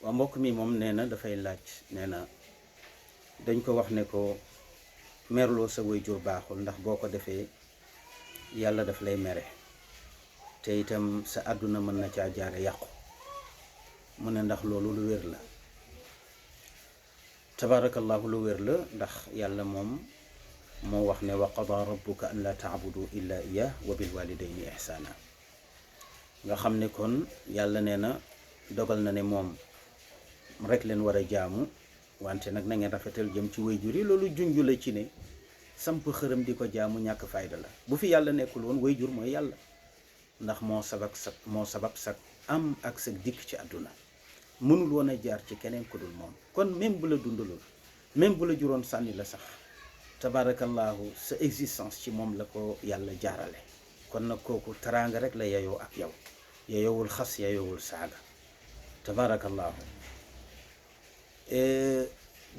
waa mbokk mi moom nee na dafay laaj nee na dañ ko wax ne ko merloo sa waajur baaxul ndax boo ko defee yàlla daf lay mere te itam sa àdduna mën na caa jaare yàqu mu ne ndax loolu lu wér la tabarakallahu lu wér la ndax yàlla moom moo wax ne wa qada rabbuka an la taabudu illa iyah wa bil walidayni ihsana nga xam ne kon yàlla nee na dogal na ne moom rek leen war a jaamu wante nag na ngeen rafetal jëm ci wayjur yi loolu junju la ci ne samp xërëm di ko jaamu ñàkk fayda la bu fi yàlla nekkul woon wayjur mooy yàlla ndax moo sabab sa am ak sa dikk ci àdduna mënul woon a jaar ci keneen ku dul moom kon même bu la dundalul même bu la juróon sànni la sax tabarakallahu sa existence ci moom la ko yàlla jaarale kon nag kooku teraanga rek la yeyoo ak yow yeyowul xas yeyowul saaga tabarakallahu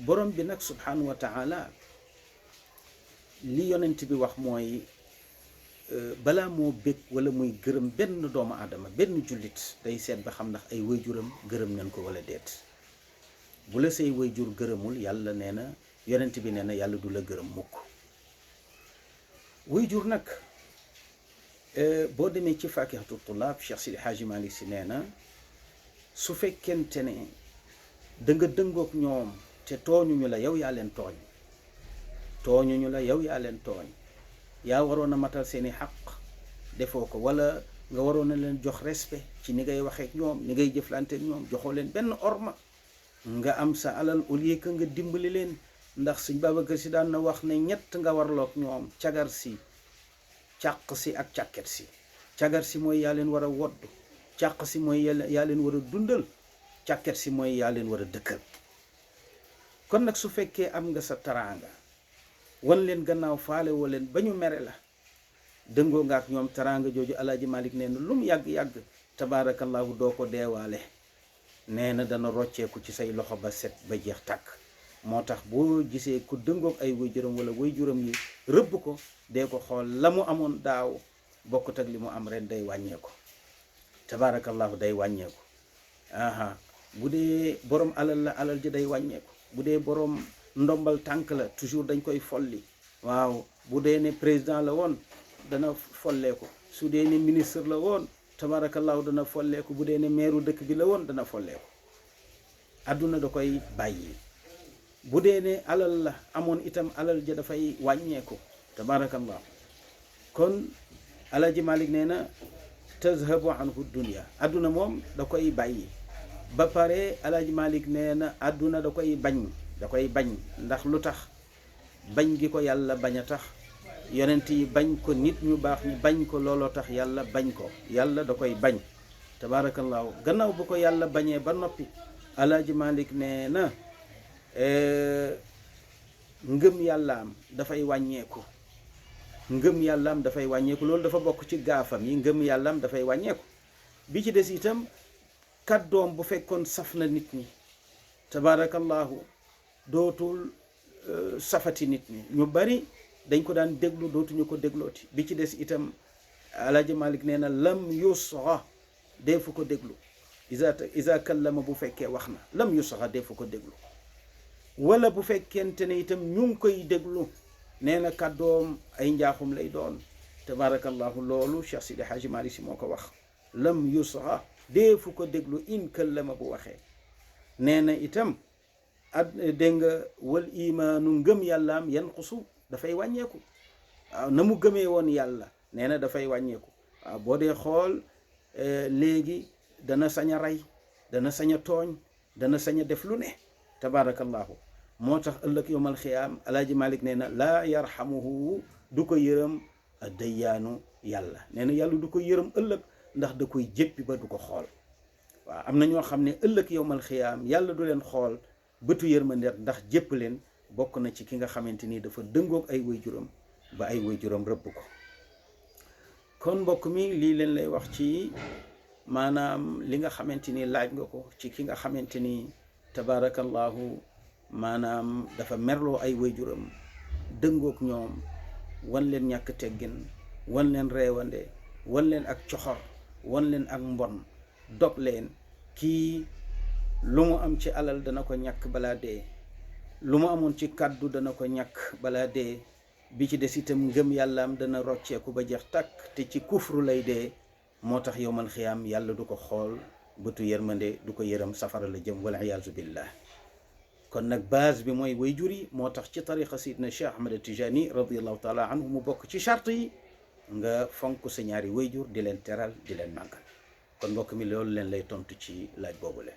borom bi nag subhanahu wa taala li yonent bi wax mooy balaa moo bég wala muy gërëm benn doomu aadama benn jullit day seet ba xam ndax ay wayjuram gërëm nañ ko wala déet bu la say wayjur gërëmul yàlla nee na yonent bi nee na yàlla du la gërëm mukk wayjur nag boo demee ci faakihatu tullaab Cheikh Sidi Hadji Malick Sy nee na su fekkente ne da nga dëngoog ñoom te tooñuñu la yow yaa leen tooñ tooñuñu la yow yaa leen tooñ yaa waroon a matal seeni xaq defoo ko wala nga waroon a leen jox respect ci ni ngay waxeek ñoom ni ngay jëflanteek ñoom joxoo leen benn orma nga am sa alal au lieu que nga dimbali leen ndax Sëñ Babacar Si daan na wax ne ñett nga warloog ñoom cagar si càq si ak càkket si cagar si mooy yaa leen war a wodd càq si mooy yaa leen war a dundal càkket si mooy yaa leen war a dëkkal kon nag su fekkee am nga sa taraanga wan leen gannaaw faale woo leen ba ñu mere la dëngoo nga ak ñoom taraanga jooju Alaaji Malik nee na lu mu yàgg-yàgg tabaarakallahu doo ko deewaale nee na dana rocceeku ci say loxo ba set ba jeex tàkk moo tax boo gisee ku dëngoog ay wayjuram wala wayjuram yi rëbb ko dee ko xool la mu amoon daaw bokkut ak li mu am ren day wàññeeku tabaarakallahu day wàññeeku aha bu dee borom alal la alal ji day wàññeeku bu dee borom ndombal tànk la toujours dañ koy folli waaw bu dee ne président la woon dana folleeku su dee ne ministre la woon tabarakallahu dana folleeku bu dee ne meeru dëkk bi la woon dana folleeku àdduna da koy bàyyi bu dee ne alal la amoon itam alal ja dafay wàññeeku tabarakallahu kon Alaaji Malik nee na tazhabu anhu dunya àdduna moom da koy bàyyi ba pare Alaaji Malik nee na àdduna da koy bañ ndax lu tax bañ gi ko yàlla bañ a tax yonent yi bañ ko nit ñu baax ñi bañ ko looloo tax yàlla bañ ko yàlla da koy bañ tabaarakallaahu gannaaw bu ko yàlla bañee ba noppi Alaaji Malik nee na ngëm yàllaam dafay wàññeeku loolu dafa bokk ci gaafam yi ngëm yàllaam dafay wàññeeku bi ci des itam kàddoom bu fekkoon saf na nit ñi tabaarakallaahu dootul safati nit ñi ñu bari dañ ko daan déglu dootuñu ko déglooti bi ci des itam Alaaji Malik nee na lam yusra deefu ko déglu isa kallama bu fekkee wax na lam yusra deefu ko déglu wala bu fekkente ne itam ñu ngi koy déglu nee na kàddoom ay njaaxum lay doon tabarakallahu loolu Cheikh Sidi Hadji Malick Sy moo ko wax lam yusra deefu ko déglu in kallama bu waxee nee na itam dégg nga wal imaanu ngëm yàllaam yanqusu dafay wàññeeku waaw na mu gëmee woon yàlla nee na dafay wàññeeku waaw boo dee xool léegi dana sañ a rey dana sañ a tooñ dana sañ a def lu ne tabarakallahu moo tax ëllëg yowmal xiyaam Alaaji Malik nee na laa yarhamuhu du ko yërëm dayyaanu yàlla nee na yàlla du ko yërëm ëllëg ndax da koy jéppi ba du ko xool waaw am na ñoo xam ne ëllëg yowmal xiyaam yàlla du leen xool bëtu yërmandeer ndax jépp leen bokk na ci ki nga xamante ni dafa dëngoog ay waajuram ba ay waajuram rëbb ko kon mbokk mi lii leen lay wax ci maanaam li nga xamante ni laaj nga ko ci ki nga xamante ni tabarakallahu maanaam dafa merloo ay waajuram dëngoog ñoom wan leen ñàkk teggin wan leen reewande wan leen ak coxor wan leen ak mbon dog leen kii lu mu am ci alal dana ko ñàkk balaa dee, lu mu amoon ci kàddu dana ko ñàkk balaa dee, bi ci des itam ngëm yàllaam dana rocceeku ba jeex tàkk te ci kufru lay dee. moo tax yowmal xiyaam yàlla du ko xool bëtu yërmande, du ko yërëm, safara la jëm wal iyaazu billah. kon nag base bi mooy way jur yi. moo tax ci tariqa sidna Cheikh Ahmad Tijani radiallahu taala anhu mu bokk ci charte yi nga fonk sa ñaari way jur, di leen teral, di leen màggal. kon mbokk mi loolu leen lay tontu ci laaj boobule.